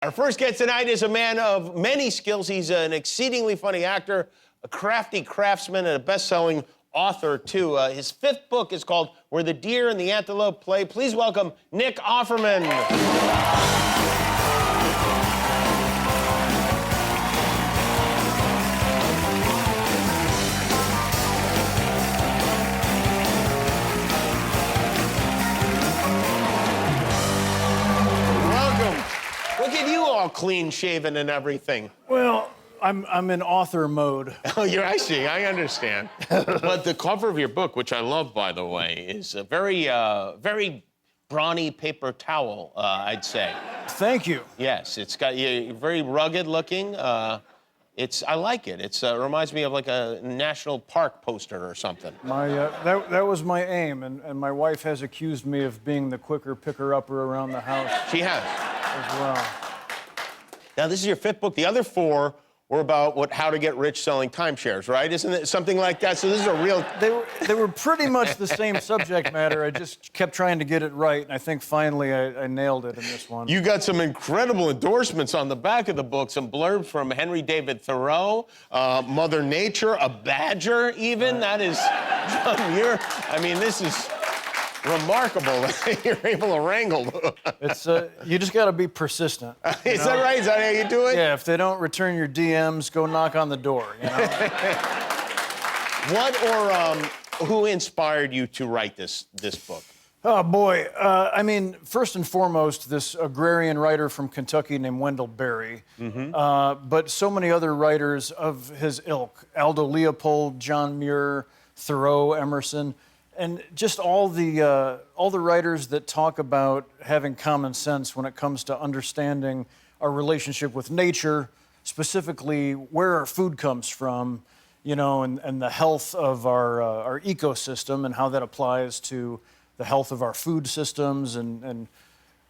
Our first guest tonight is a man of many skills. He's an exceedingly funny actor, a crafty craftsman, and a best-selling author, too. His fifth book is called Where the Deer and the Antelope Play. Please welcome Nick Offerman. Look at you all clean-shaven and everything. Well, I'm in author mode. Oh, I see. I understand. But the cover of your book, which I love, by the way, is a very brawny paper towel, I'd say. Thank you. Yes, it's got you very rugged looking. I like it. It reminds me of like a national park poster or something. That was my aim, and my wife has accused me of being the quicker picker-upper around the house. She has. As well. Now, this is your fifth book. The other four were about how to get rich selling timeshares, right? Isn't it something like that? So this is a real... They were pretty much the same subject matter. I just kept trying to get it right, and I think finally I nailed it in this one. You got some incredible endorsements on the back of the book, some blurbs from Henry David Thoreau, Mother Nature, a badger even. That is... this is... remarkable that you're able to wrangle. It's you just got to be persistent. Is that right? Is that how you do it? Yeah. If they don't return your DMs, go knock on the door. You know. What or who inspired you to write this book? Oh boy. First and foremost, this agrarian writer from Kentucky named Wendell Berry. Mm-hmm. But so many other writers of his ilk: Aldo Leopold, John Muir, Thoreau, Emerson. And just all the writers that talk about having common sense when it comes to understanding our relationship with nature, specifically where our food comes from, you know, and the health of our ecosystem and how that applies to the health of our food systems and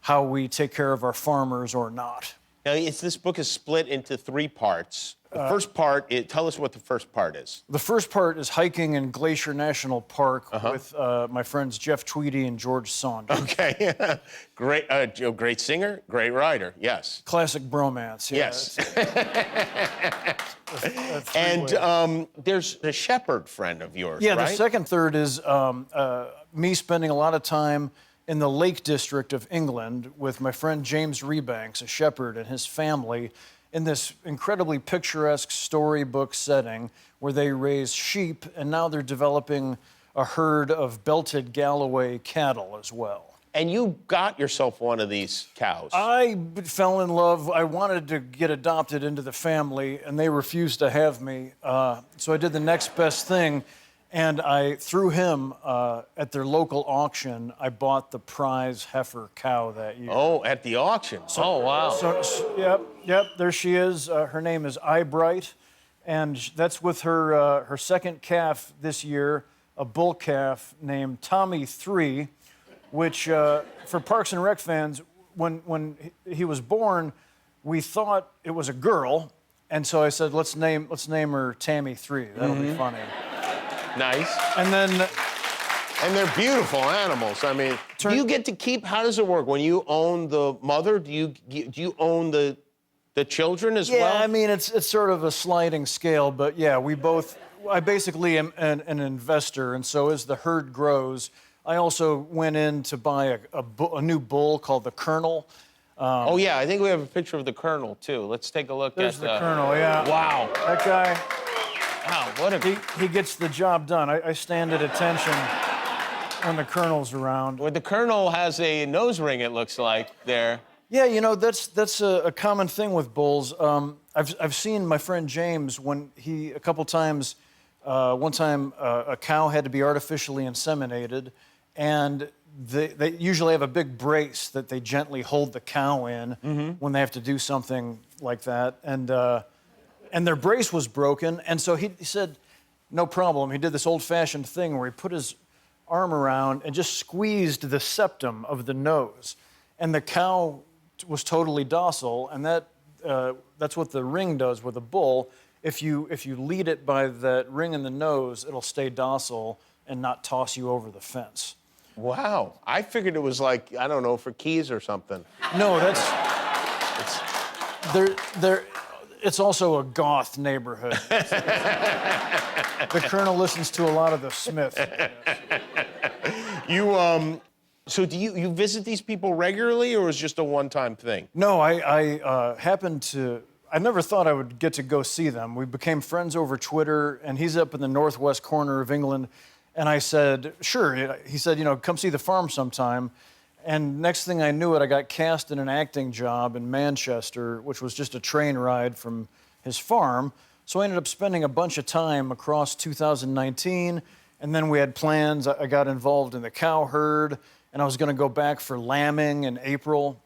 how we take care of our farmers or not. Now, this book is split into three parts. The first part, tell us what the first part is. The first part is hiking in Glacier National Park with my friends Jeff Tweedy and George Saunders. Okay, great singer, great writer, yes. Classic bromance, yeah. Yes. And there's a shepherd friend of yours, yeah, right? The second third is me spending a lot of time in the Lake District of England with my friend James Rebanks, a shepherd, and his family, in this incredibly picturesque storybook setting where they raise sheep, and now they're developing a herd of belted Galloway cattle as well. And you got yourself one of these cows. I fell in love. I wanted to get adopted into the family, and they refused to have me. So I did the next best thing, and through him, at their local auction, I bought the prize heifer cow that year. Oh, at the auction. Oh, wow. Yep, there she is. Her name is Eyebright, and that's with her second calf this year, a bull calf named Tommy 3, which, for Parks and Rec fans, when he was born, we thought it was a girl, and so I said, let's name her Tammy 3. That'll be funny. Nice. And they're beautiful animals. I mean, do you get to keep? How does it work when you own the mother? Do you own the children as well? Yeah, I mean it's sort of a sliding scale, but yeah, I basically am an investor, and so as the herd grows, I also went in to buy a new bull called the Colonel. Oh yeah, I think we have a picture of the Colonel too. Let's take a look. There's the Colonel. Yeah. Wow. That guy. Wow, he gets the job done. I stand at attention when the Colonel's around. Well, the Colonel has a nose ring, it looks like, there. Yeah, you know, that's a common thing with bulls. I've seen my friend James when a couple times, one time a cow had to be artificially inseminated, and they usually have a big brace that they gently hold the cow in when they have to do something like that. And their brace was broken, and so he said, no problem. He did this old-fashioned thing where he put his arm around and just squeezed the septum of the nose. And the cow was totally docile, and that's what the ring does with a bull. If you lead it by that ring in the nose, it'll stay docile and not toss you over the fence. Wow. I figured it was like, I don't know, for keys or something. No, It's also a goth neighborhood. The Colonel listens to a lot of the Smiths. So do you visit these people regularly, or is it just a one-time thing? No, I happened to. I never thought I would get to go see them. We became friends over Twitter, and he's up in the northwest corner of England. And I said, sure. He said, come see the farm sometime. And next thing I knew it, I got cast in an acting job in Manchester, which was just a train ride from his farm. So I ended up spending a bunch of time across 2019. And then we had plans. I got involved in the cow herd, and I was going to go back for lambing in April.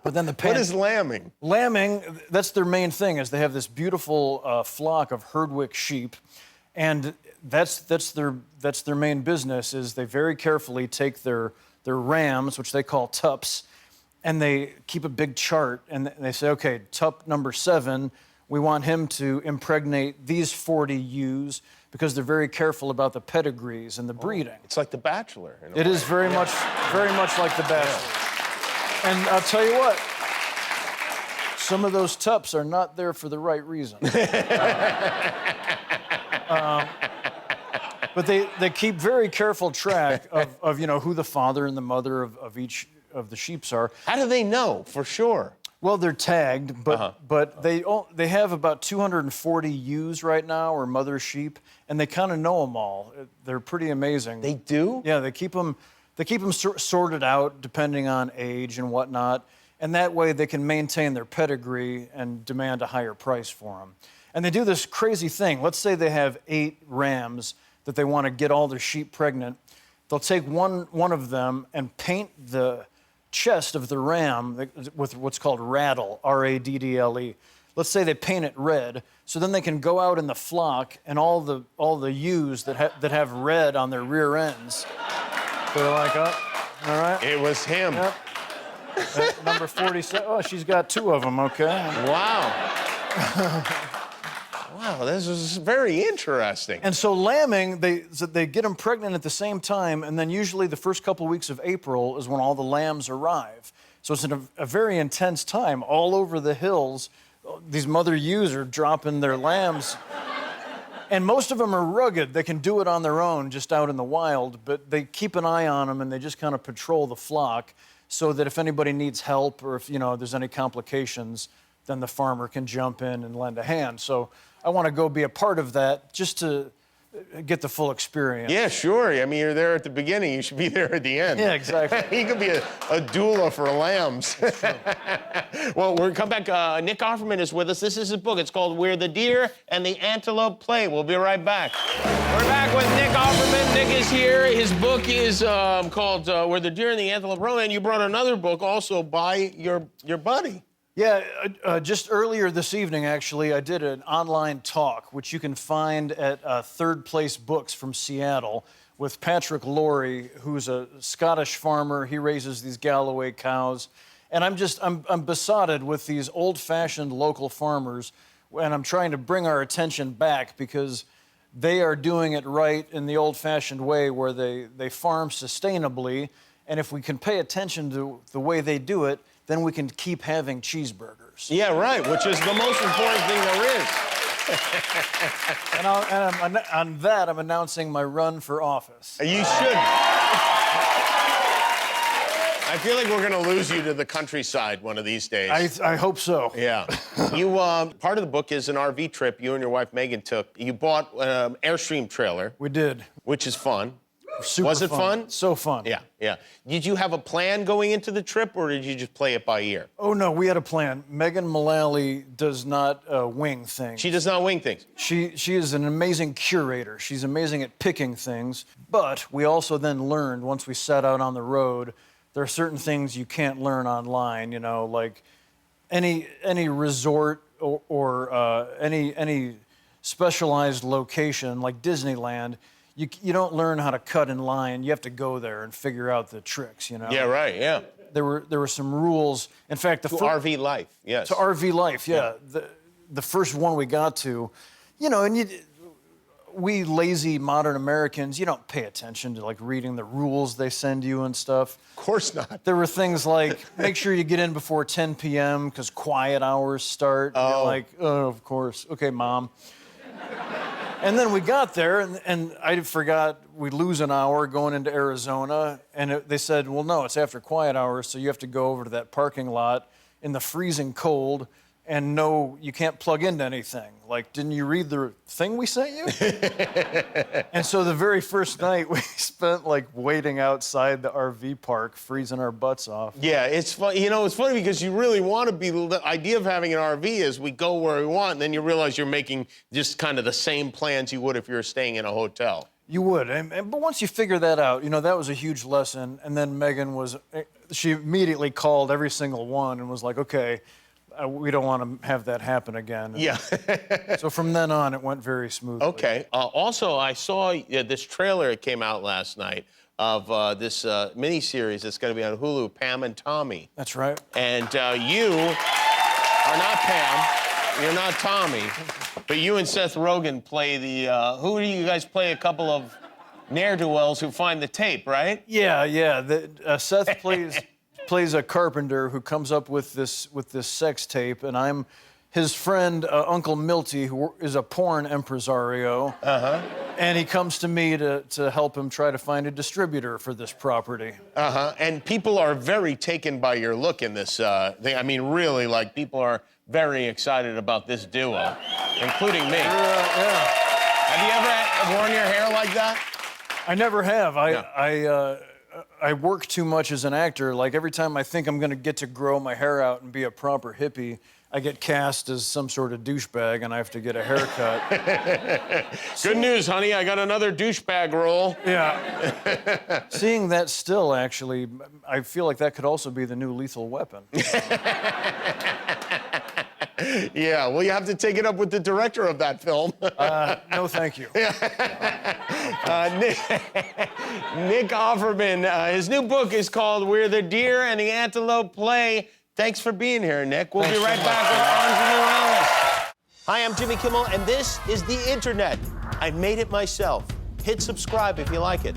But then What is lambing? Lambing, that's their main thing, is they have this beautiful flock of Herdwick sheep, and that's their main business. Is they very carefully take their rams, which they call tups, and they keep a big chart, and they say, okay, tup number 7, we want him to impregnate these 40 ewes, because they're very careful about the pedigrees and the breeding. It's like The Bachelor. It is very much like The Bachelor. And I'll tell you what, some of those tups are not there for the right reason. But they keep very careful track of who the father and the mother of each of the sheeps are. How do they know for sure? Well, they're tagged, but they have about 240 ewes right now, or mother sheep, and they kind of know them all. They're pretty amazing. They do? Yeah, they keep them sorted out depending on age and whatnot, and that way they can maintain their pedigree and demand a higher price for them. And they do this crazy thing. Let's say they have 8 rams that they want to get all their sheep pregnant. They'll take one of them and paint the chest of the ram with what's called raddle, R-A-D-D-L-E. Let's say they paint it red, so then they can go out in the flock, and all the ewes that have red on their rear ends, they're like, oh, all right. It was him. Yep. Number 47. Oh, she's got 2 of them. Okay. Wow. Wow, this is very interesting. And so lambing, they get them pregnant at the same time, and then usually the first couple weeks of April is when all the lambs arrive. So it's a very intense time. All over the hills, these mother ewes are dropping their lambs. And most of them are rugged. They can do it on their own, just out in the wild, but they keep an eye on them, and they just kind of patrol the flock so that if anybody needs help, or if there's any complications, then the farmer can jump in and lend a hand. So I want to go be a part of that, just to get the full experience. Yeah, sure. I mean, you're there at the beginning. You should be there at the end. Yeah, exactly. You could be a doula for lambs. That's true. Well, we're going to come back. Nick Offerman is with us. This is his book. It's called Where the Deer and the Antelope Play. We'll be right back. We're back with Nick Offerman. Nick is here. His book is called Where the Deer and the Antelope Play. And you brought another book also by your buddy. Yeah, just earlier this evening, actually, I did an online talk, which you can find at Third Place Books from Seattle, with Patrick Laurie, who's a Scottish farmer. He raises these Galloway cows. And I'm besotted with these old-fashioned local farmers, and I'm trying to bring our attention back, because they are doing it right in the old-fashioned way, where they farm sustainably. And if we can pay attention to the way they do it, then we can keep having cheeseburgers. Yeah, right, which is the most important thing there is. And on that, I'm announcing my run for office. You should. I feel like we're going to lose you to the countryside one of these days. I hope so. Yeah. You, part of the book is an RV trip you and your wife, Megan, took. You bought an Airstream trailer. We did. Which is fun. Super Was it fun? So fun. Yeah, yeah. Did you have a plan going into the trip, or did you just play it by ear? Oh, no, we had a plan. Megan Mullally does not wing things. She does not wing things. She is an amazing curator. She's amazing at picking things. But we also then learned, once we set out on the road, there are certain things you can't learn online, like any resort or any specialized location like Disneyland. You don't learn how to cut in line. You have to go there and figure out the tricks, Yeah, right, yeah. There were some rules. In fact, to RV life, yes. To RV life, yeah. The first one we got to, and we lazy modern Americans, you don't pay attention to like reading the rules they send you and stuff. Of course not. There were things like, make sure you get in before 10 p.m. because quiet hours start. Oh. You're like, oh, of course. Okay, Mom. And then we got there, and I forgot we'd lose an hour going into Arizona. And they said, well, no, it's after quiet hours, so you have to go over to that parking lot in the freezing cold. And no, you can't plug into anything. Like, didn't you read the thing we sent you? And so the very first night, we spent like waiting outside the RV park, freezing our butts off. Yeah, it's fun. You know, it's funny because you really want to be. The idea of having an RV is we go where we want, and then you realize you're making just kind of the same plans you would if you were staying in a hotel. You would, but once you figure that out, you know, that was a huge lesson. And then Megan she immediately called every single one and was like, okay, we don't want to have that happen again. Yeah. So from then on, it went very smoothly. Okay. Also, I saw this trailer that came out last night of this miniseries that's going to be on Hulu, Pam and Tommy. That's right. And you are not Pam. You're not Tommy. But you and Seth Rogen play the... who do you guys play? A couple of ne'er-do-wells who find the tape, right? Yeah. Seth plays a carpenter who comes up with this sex tape, and I'm his friend, Uncle Milty, who is a porn impresario. Uh-huh. And he comes to me to help him try to find a distributor for this property. Uh-huh. And people are very taken by your look in this thing. I mean, really, like, people are very excited about this duo, including me. Yeah. Have you ever worn your hair like that? I never have. I work too much as an actor. Like, every time I think I'm going to get to grow my hair out and be a proper hippie, I get cast as some sort of douchebag and I have to get a haircut. Good news, honey. I got another douchebag role. Yeah. Seeing that still, actually, I feel like that could also be the new Lethal Weapon. Yeah, well, you have to take it up with the director of that film. No, thank you. Nick Offerman, his new book is called Where the Deer and the Antelope Play. Thanks for being here, Nick. We'll be right back with Angeline Ellis. Hi, I'm Jimmy Kimmel, and this is The Internet. I made it myself. Hit subscribe if you like it.